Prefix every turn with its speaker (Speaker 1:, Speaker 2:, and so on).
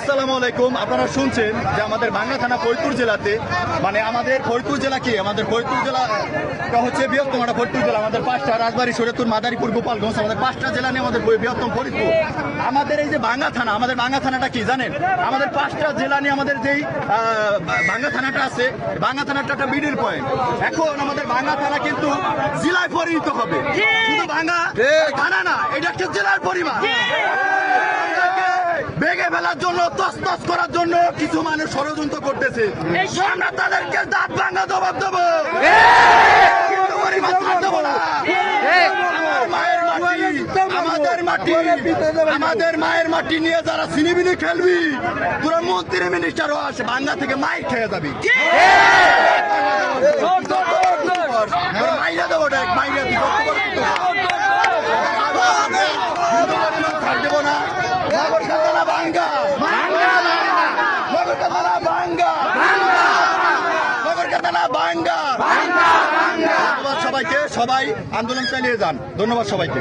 Speaker 1: আসসালামু আলাইকুম। আপনারা শুনছেন যে আমাদের বাংলা থানা ফরিদপুর জেলাতে, মানে আমাদের ফরিদপুর জেলা কি, আমাদের ফরিদপুর জেলা হচ্ছে বৃহত্তম একটা ফরিদপুর জেলা। আমাদের 5টা, রাজবাড়ী, শরীয়তপুর, মাদারীপুর, গোপালগঞ্জ, আমাদের 5টা জেলা নিয়ে আমাদের বৃহত্তম ফরিদপুর। আমাদের এই যে বাংলা থানা, আমাদের বাংলা থানাটা কি জানেন? আমাদের 5টা জেলা নিয়ে আমাদের যেই বাংলা থানাটা আছে, বাংলা থানাটা একটা মিডল পয়েন্ট। এখন আমাদের বাংলা থানা কিন্তু জেলায় পরিণত হবে। শুধু বাংলা থানা না, এটা একটা জেলার পরিমাণ। ভেঙে ফেলার জন্য, তছনছ করার জন্য কিছু মানুষ ষড়যন্ত্র করতেছে। আমরা তাদেরকে দাঁত ভাঙা জবাব দেবো, আমাদের মায়ের মাটি নিয়ে যারা সিনিবিনি খেলবি, তোরা মন্ত্রী মিনিস্টারও আসে বাংলা থেকে মাইক খেয়ে যাবি। মাইরা দেবো, মাইরা দিব না। ধন্যবাদ সবাইকে, সবাই আন্দোলন চালিয়ে যান। ধন্যবাদ সবাইকে।